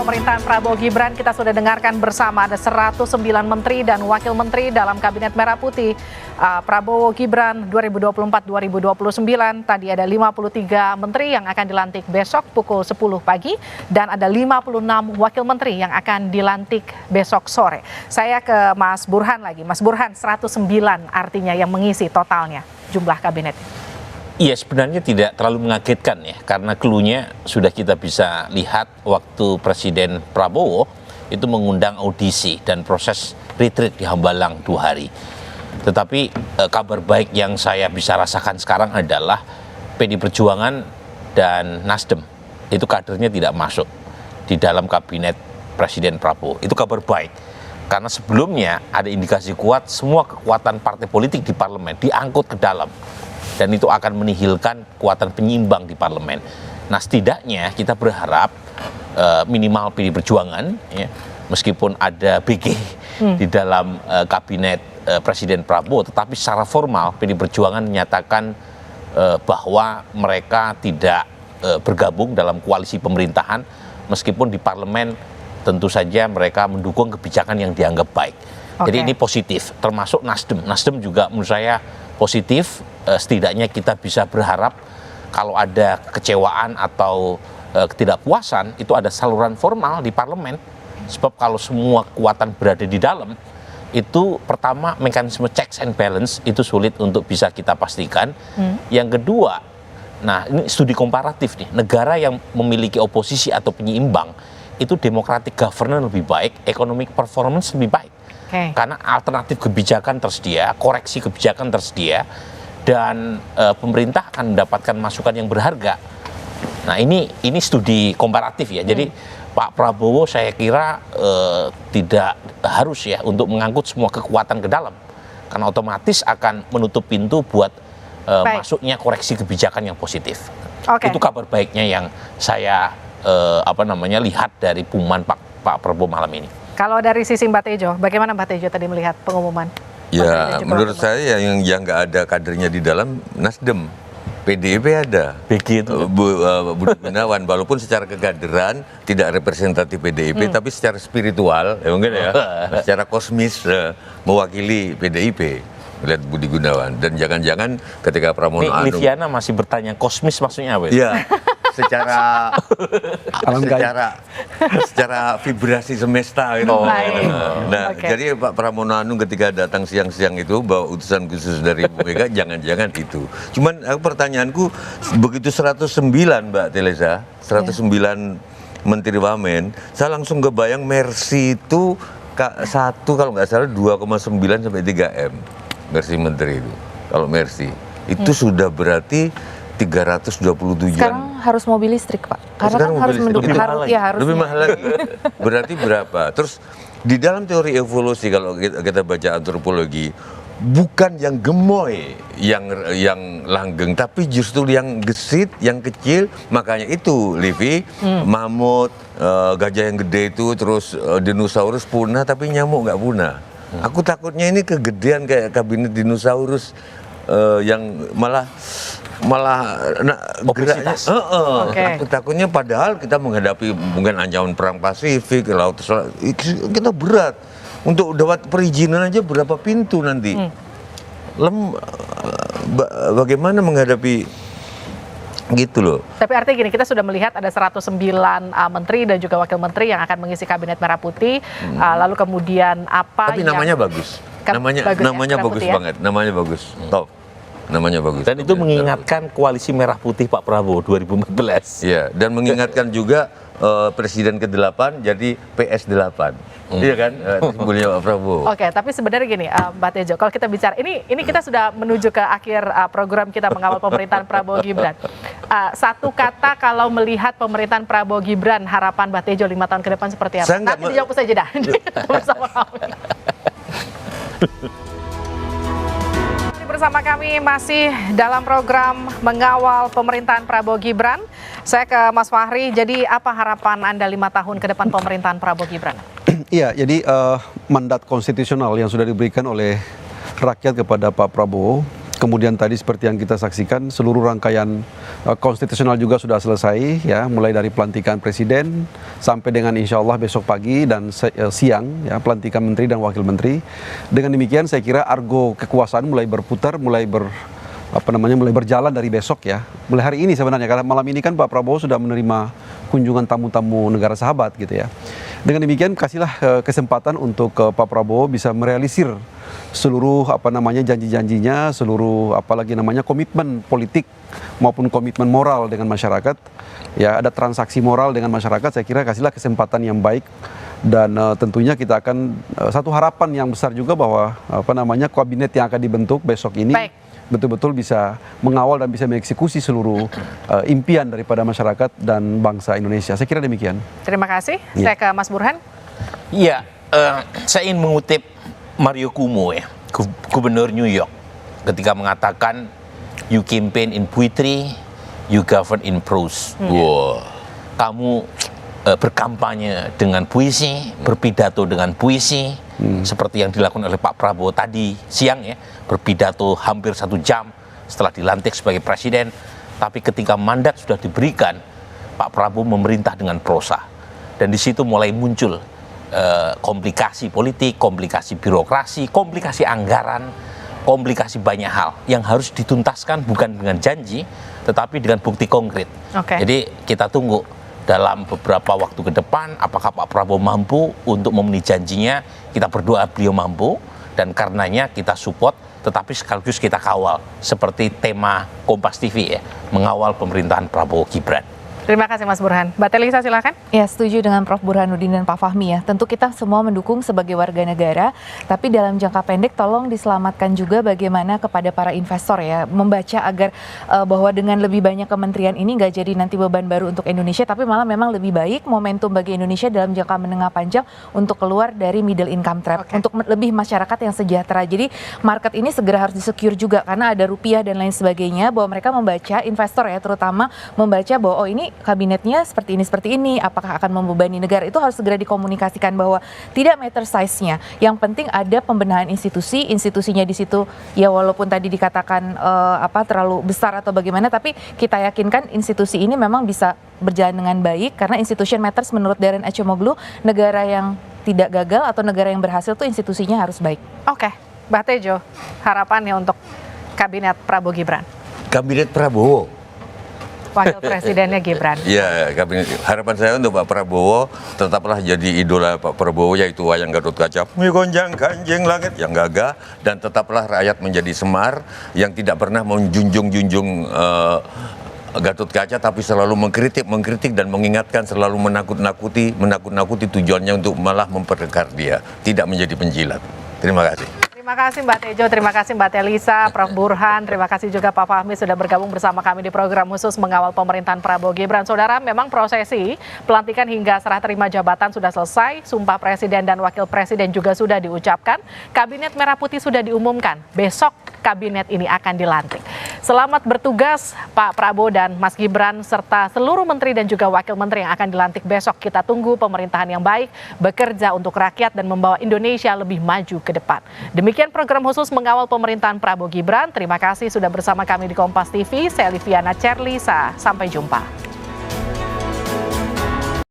pemerintahan Prabowo Gibran kita sudah dengarkan bersama, ada 109 menteri dan wakil menteri dalam Kabinet Merah Putih Prabowo Gibran 2024-2029. Tadi ada 53 menteri yang akan dilantik besok pukul 10 pagi dan ada 56 wakil menteri yang akan dilantik besok sore. Saya ke Mas Burhan lagi. Mas Burhan, 109 artinya yang mengisi totalnya jumlah kabinet. Iya, sebenarnya tidak terlalu mengagetkan ya, karena clue-nya sudah kita bisa lihat waktu Presiden Prabowo itu mengundang audisi dan proses retreat di Hambalang 2 hari. Tetapi kabar baik yang saya bisa rasakan sekarang adalah PD Perjuangan dan Nasdem itu kadernya tidak masuk di dalam kabinet Presiden Prabowo. Itu kabar baik, karena sebelumnya ada indikasi kuat semua kekuatan partai politik di parlemen diangkut ke dalam. Dan itu akan menihilkan kekuatan penyimbang di parlemen. Nah, setidaknya kita berharap minimal PD Perjuangan, ya, meskipun ada BG di dalam kabinet Presiden Prabowo, tetapi secara formal PD Perjuangan menyatakan bahwa mereka tidak bergabung dalam koalisi pemerintahan, meskipun di parlemen tentu saja mereka mendukung kebijakan yang dianggap baik. Jadi ini positif, termasuk Nasdem. Nasdem juga menurut saya positif. Setidaknya kita bisa berharap kalau ada kecewaan atau ketidakpuasan itu ada saluran formal di parlemen, sebab kalau semua kekuatan berada di dalam itu, pertama mekanisme checks and balance itu sulit untuk bisa kita pastikan. Yang kedua, nah ini studi komparatif nih, negara yang memiliki oposisi atau penyeimbang itu democratic governance lebih baik, economic performance lebih baik. Karena alternatif kebijakan tersedia, koreksi kebijakan tersedia, dan pemerintah akan mendapatkan masukan yang berharga. Nah, ini studi komparatif ya. Jadi Pak Prabowo saya kira tidak harus ya untuk mengangkut semua kekuatan ke dalam, karena otomatis akan menutup pintu buat masuknya koreksi kebijakan yang positif. Itu kabar baiknya yang saya lihat dari pengumuman Pak Prabowo malam ini. Kalau dari sisi Mbak Tejo, bagaimana Mbak Tejo tadi melihat pengumuman? Ya, menurut saya yang nggak ada kadernya di dalam Nasdem. PDIP ada. Begitu. Budi Gunawan, walaupun secara kekaderan tidak representatif PDIP, tapi secara spiritual, ya mungkin ya, secara kosmis mewakili PDIP. Melihat Budi Gunawan. Dan jangan-jangan ketika Pramono Anung. Liviana masih bertanya kosmis maksudnya apa? Iya. secara vibrasi semesta gitu. Jadi Pak Pramono Anung ketika datang siang-siang itu bawa utusan khusus dari Bu Mega, jangan-jangan itu. Cuman pertanyaanku, begitu 109 Mbak Teleza, 109 Menteri Wamen, saya langsung kebayang Mercy itu satu kalau nggak salah 2,9 sampai 3 M Mercy Menteri itu. Kalau Mercy itu sudah berarti 327. Sekarang harus mobil listrik, Pak. Karena kan harus mendukung lebih mahal lagi. Berarti berapa? Terus di dalam teori evolusi kalau kita baca antropologi, bukan yang gemoy yang langgeng, tapi justru yang gesit, yang kecil. Makanya itu Livi, mamut, gajah yang gede itu, terus dinosaurus punah tapi nyamuk nggak punah. Aku takutnya ini kegedean kayak kabinet dinosaurus yang malah geraknya. Aku takutnya padahal kita menghadapi mungkin ancaman perang Pasifik, laut kita berat untuk dapat perizinan aja berapa pintu nanti. Bagaimana menghadapi gitu loh. Tapi artinya gini, kita sudah melihat ada 109 menteri dan juga wakil menteri yang akan mengisi kabinet Merah Putih. Lalu kemudian apa? Tapi namanya bagus. Namanya bagus banget. Namanya bagus. Top. Namanya bagus. Dan itu mengingatkan koalisi Merah Putih Pak Prabowo 2014. Iya, dan mengingatkan juga Presiden ke-8 jadi PS8. Iya kan? Simbolnya Pak Prabowo. Tapi sebenarnya gini, Mbak Tejo, kalau kita bicara ini kita sudah menuju ke akhir program kita mengawal pemerintahan Prabowo Gibran. Satu kata kalau melihat pemerintahan Prabowo Gibran, harapan Mbak Tejo 5 tahun ke depan seperti apa? Nanti dijawab saja dah. Bersama kami. Bersama kami masih dalam program mengawal pemerintahan Prabowo Gibran. Saya ke Mas Fahri, jadi apa harapan Anda 5 tahun ke depan pemerintahan Prabowo Gibran? Iya, jadi mandat konstitusional yang sudah diberikan oleh rakyat kepada Pak Prabowo Kemudian tadi seperti yang kita saksikan, seluruh rangkaian konstitusional juga sudah selesai, ya, mulai dari pelantikan presiden sampai dengan insya Allah besok pagi dan siang, ya, pelantikan menteri dan wakil menteri. Dengan demikian saya kira argo kekuasaan mulai berputar, mulai berjalan dari besok, ya, mulai hari ini sebenarnya, karena malam ini kan Pak Prabowo sudah menerima kunjungan tamu-tamu negara sahabat, gitu ya. Dengan demikian kasihlah kesempatan untuk Pak Prabowo bisa merealisir seluruh janji-janjinya, seluruh komitmen politik maupun komitmen moral dengan masyarakat. Ya, ada transaksi moral dengan masyarakat, saya kira kasihlah kesempatan yang baik. Dan tentunya kita akan satu harapan yang besar juga bahwa kabinet yang akan dibentuk besok ini betul-betul bisa mengawal dan bisa mengeksekusi seluruh impian daripada masyarakat dan bangsa Indonesia. Saya kira demikian. Terima kasih. Saya ke Mas Burhan. Iya, saya ingin mengutip Mario Cuomo, ya, Gubernur New York, ketika mengatakan you campaign in poetry, you govern in prose. Wow. Kamu berkampanye dengan puisi, berpidato dengan puisi, seperti yang dilakukan oleh Pak Prabowo tadi siang, ya, berpidato hampir 1 jam setelah dilantik sebagai presiden. Tapi ketika mandat sudah diberikan, Pak Prabowo memerintah dengan prosa, dan di situ mulai muncul komplikasi politik, komplikasi birokrasi, komplikasi anggaran, komplikasi banyak hal yang harus dituntaskan bukan dengan janji, tetapi dengan bukti konkret. Jadi kita tunggu dalam beberapa waktu ke depan, apakah Pak Prabowo mampu untuk memenuhi janjinya. Kita berdoa beliau mampu, dan karenanya kita support, tetapi sekaligus kita kawal, seperti tema Kompas TV, ya, mengawal pemerintahan Prabowo Gibran. Terima kasih Mas Burhan. Mbak Telisa silakan. Ya, setuju dengan Prof. Burhanuddin dan Pak Fahmi, ya. Tentu kita semua mendukung sebagai warga negara, tapi dalam jangka pendek tolong diselamatkan juga bagaimana kepada para investor, ya, membaca agar bahwa dengan lebih banyak kementerian ini nggak jadi nanti beban baru untuk Indonesia, tapi malah memang lebih baik momentum bagi Indonesia dalam jangka menengah panjang untuk keluar dari middle income trap, untuk lebih masyarakat yang sejahtera. Jadi market ini segera harus disecure juga karena ada rupiah dan lain sebagainya, bahwa mereka membaca, investor, ya, terutama membaca bahwa oh ini kabinetnya seperti ini, apakah akan membebani negara, itu harus segera dikomunikasikan bahwa tidak matter size-nya. Yang penting ada pembenahan institusinya di situ, ya, walaupun tadi dikatakan terlalu besar atau bagaimana, tapi kita yakinkan institusi ini memang bisa berjalan dengan baik, karena institution matters menurut Darren Acemoglu. Negara yang tidak gagal atau negara yang berhasil tuh institusinya harus baik. Oke, Mbak Tejo, harapannya untuk kabinet Prabowo Gibran. Kabinet Prabowo. Wakil Presidennya Gibran. Ya, harapan saya untuk Pak Prabowo tetaplah jadi idola Pak Prabowo, yaitu wayang Gatot Kaca, gonjang kanjeng langit yang gagah, dan tetaplah rakyat menjadi Semar yang tidak pernah menjunjung Gatot Kaca, tapi selalu mengkritik dan mengingatkan, selalu menakut-nakuti tujuannya untuk malah memperkekar dia, tidak menjadi penjilat. Terima kasih. Terima kasih Mbak Tejo, terima kasih Mbak Telisa, Prof. Burhan, terima kasih juga Pak Fahmi sudah bergabung bersama kami di program khusus mengawal pemerintahan Prabowo Gibran. Saudara, memang prosesi pelantikan hingga serah terima jabatan sudah selesai, sumpah presiden dan wakil presiden juga sudah diucapkan, kabinet merah putih sudah diumumkan, besok kabinet ini akan dilantik. Selamat bertugas Pak Prabowo dan Mas Gibran serta seluruh menteri dan juga wakil menteri yang akan dilantik besok. Kita tunggu pemerintahan yang baik, bekerja untuk rakyat dan membawa Indonesia lebih maju ke depan. Demikian program khusus mengawal pemerintahan Prabowo Gibran. Terima kasih sudah bersama kami di Kompas TV. Saya Liviana Cerlisa. Sampai jumpa.